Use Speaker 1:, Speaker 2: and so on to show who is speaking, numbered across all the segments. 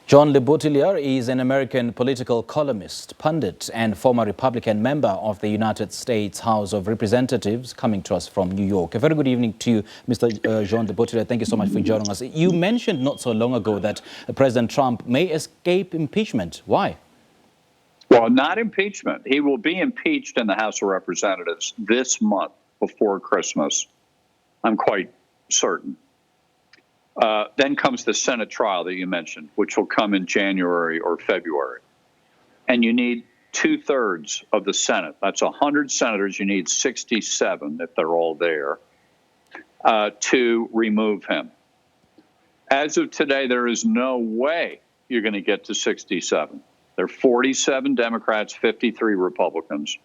Speaker 1: John Leboutillier is an American political columnist, pundit, and former Republican member of the United States House of Representatives, coming to us from New York. A very good evening to you, Mr. John Leboutillier. Thank you so much for joining us. You mentioned not so long ago that President Trump may escape impeachment. Why?
Speaker 2: Well, not impeachment. He will be impeached in the House of Representatives this month before Christmas. I'm quite certain. Then comes the Senate trial that you mentioned, which will come in January or February. And you need 2/3 of the Senate. That's 100 senators. You need 67, if they're all there, to remove him. As of today, there is no way you're going to get to 67. There are 47 Democrats, 53 Republicans.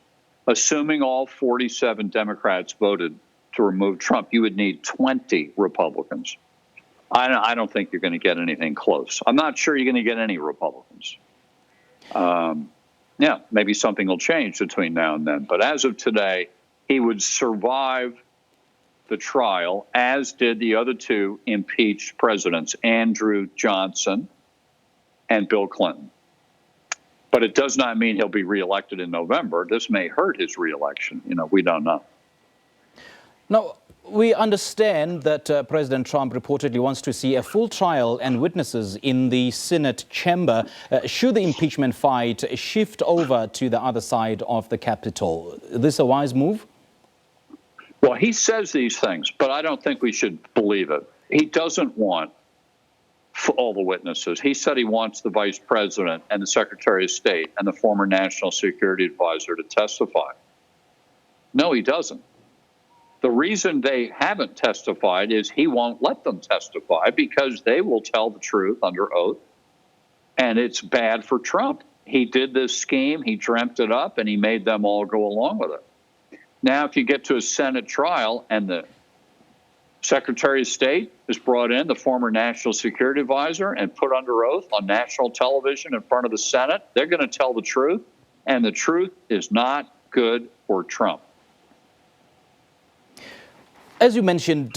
Speaker 2: Assuming all 47 Democrats voted to remove Trump, you would need 20 Republicans. I don't think you're going to get anything close. I'm not sure you're going to get any Republicans. Yeah, maybe something will change between now and then. But as of today, he would survive the trial, as did the other two impeached presidents, Andrew Johnson and Bill Clinton. But it does not mean he'll be reelected in November. This may hurt his reelection. We don't know.
Speaker 1: Now, we understand that President Trump reportedly wants to see a full trial and witnesses in the Senate chamber. Should the impeachment fight shift over to the other side of the Capitol? Is this a wise move?
Speaker 2: Well, he says these things, but I don't think we should believe it. He doesn't want all the witnesses. He said he wants the vice president and the secretary of state and the former national security advisor to testify. No, he doesn't. The reason they haven't testified is he won't let them testify because they will tell the truth under oath, and it's bad for Trump. He did this scheme, he dreamt it up, and he made them all go along with it. Now, if you get to a Senate trial and the Secretary of State is brought in, the former national security advisor, and put under oath on national television in front of the Senate, they're going to tell the truth, and the truth is not good for Trump.
Speaker 1: As you mentioned,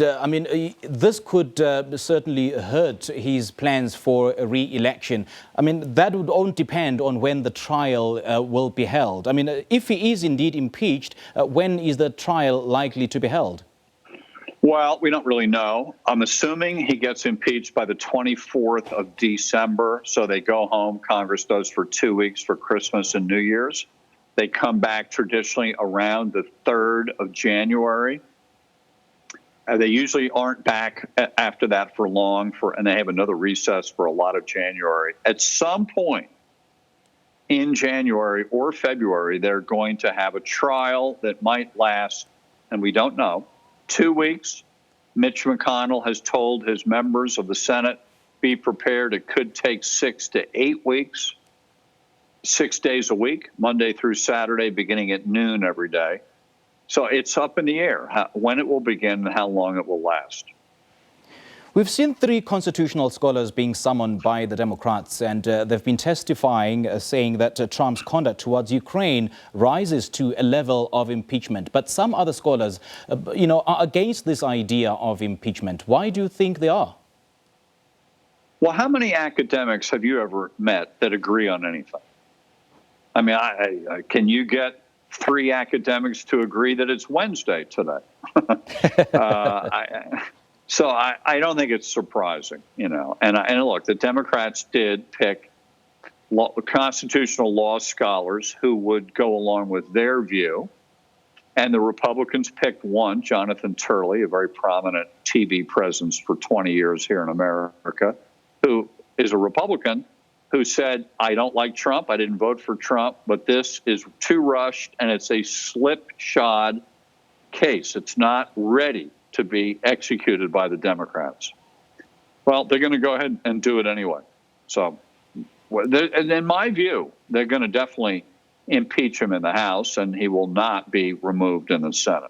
Speaker 1: this could certainly hurt his plans for a re-election. That would all depend on when the trial will be held. If he is indeed impeached, when is the trial likely to be held?
Speaker 2: Well, we don't really know. I'm assuming he gets impeached by the 24th of December. So they go home. Congress does for 2 weeks for Christmas and New Year's. They come back traditionally around the 3rd of January. They usually aren't back after that for long, and they have another recess for a lot of January. At some point in January or February, they're going to have a trial that might last, and we don't know, 2 weeks. Mitch McConnell has told his members of the Senate, be prepared. It could take 6 to 8 weeks, 6 days a week, Monday through Saturday, beginning at noon every day. So it's up in the air when it will begin and how long it will last.
Speaker 1: We've seen 3 constitutional scholars being summoned by the Democrats, and they've been testifying, saying that Trump's conduct towards Ukraine rises to a level of impeachment. But some other scholars, are against this idea of impeachment. Why do you think they are?
Speaker 2: Well, how many academics have you ever met that agree on anything? Can you get 3 academics to agree that it's Wednesday today? So I don't think it's surprising, And look, the Democrats did pick constitutional law scholars who would go along with their view. And the Republicans picked one, Jonathan Turley, a very prominent TV presence for 20 years here in America, who is a Republican, who said, I don't like Trump, I didn't vote for Trump, but this is too rushed and it's a slipshod case. It's not ready to be executed by the Democrats. Well, they're going to go ahead and do it anyway. So, in my view, they're going to definitely impeach him in the House, and he will not be removed in the Senate.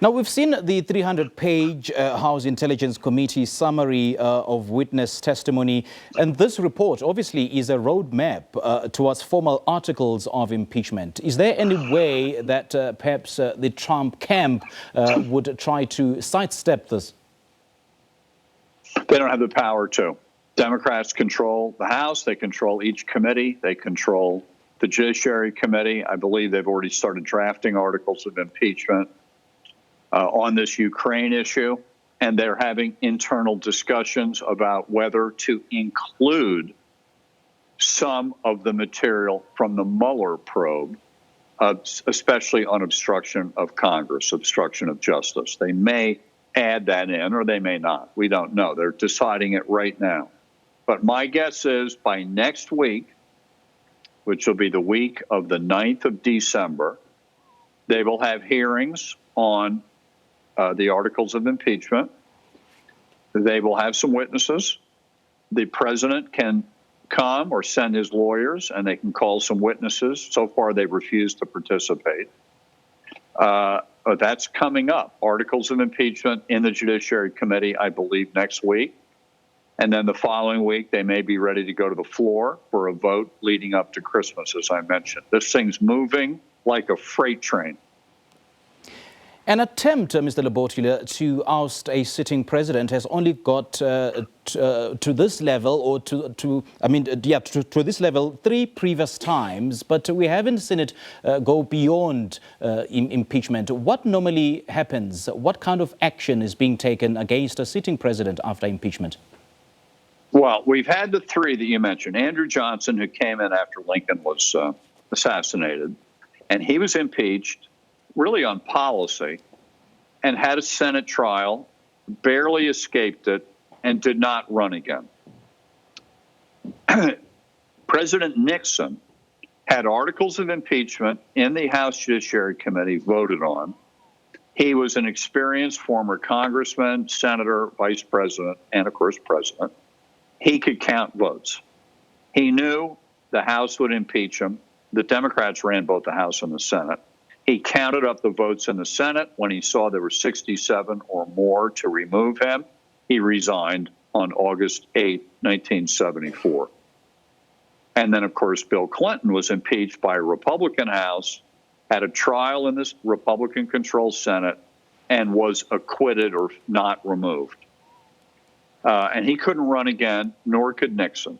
Speaker 1: Now, we've seen the 300-page House Intelligence Committee summary of witness testimony, and this report obviously is a roadmap towards formal articles of impeachment. Is there any way that perhaps the Trump camp would try to sidestep this?
Speaker 2: They don't have the power to. Democrats control the House. They control each committee. They control the Judiciary Committee. I believe they've already started drafting articles of impeachment on this Ukraine issue. And they're having internal discussions about whether to include some of the material from the Mueller probe, especially on obstruction of Congress, obstruction of justice. They may add that in or they may not. We don't know. They're deciding it right now. But my guess is by next week, which will be the week of the 9th of December, they will have hearings on the articles of impeachment. They will have some witnesses. The president can come or send his lawyers, and they can call some witnesses. So far, they've refused to participate. But that's coming up. Articles of impeachment in the Judiciary Committee, I believe, next week. And then the following week, they may be ready to go to the floor for a vote leading up to Christmas, as I mentioned. This thing's moving like a freight train.
Speaker 1: An attempt, Mr. Leboutillier, to oust a sitting president has only got to this level, or to this level 3 previous times, but we haven't seen it go beyond impeachment. What normally happens? What kind of action is being taken against a sitting president after impeachment?
Speaker 2: Well, we've had the 3 that you mentioned. Andrew Johnson, who came in after Lincoln was assassinated, and he was impeached really on policy, and had a Senate trial, barely escaped it, and did not run again. President Nixon had articles of impeachment in the House Judiciary Committee voted on. He was an experienced former congressman, senator, vice president, and, of course, president. He could count votes. He knew the House would impeach him. The Democrats ran both the House and the Senate. He counted up the votes in the Senate. When he saw there were 67 or more to remove him, he resigned on August 8, 1974. And then, of course, Bill Clinton was impeached by a Republican House, had a trial in this Republican-controlled Senate, and was acquitted or not removed. And he couldn't run again, nor could Nixon.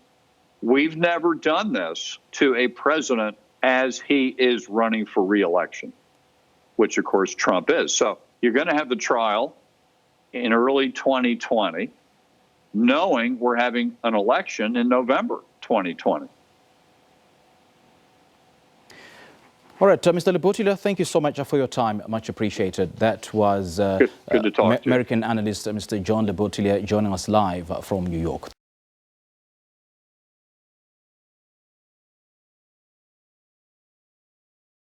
Speaker 2: We've never done this to a president as he is running for re-election, which, of course, Trump is. So you're going to have the trial in early 2020, knowing we're having an election in November 2020.
Speaker 1: All right, Mr. Leboutillier, thank you so much for your time. Much appreciated. That was
Speaker 2: Good to talk to you.
Speaker 1: American analyst Mr. John Leboutillier joining us live from New York.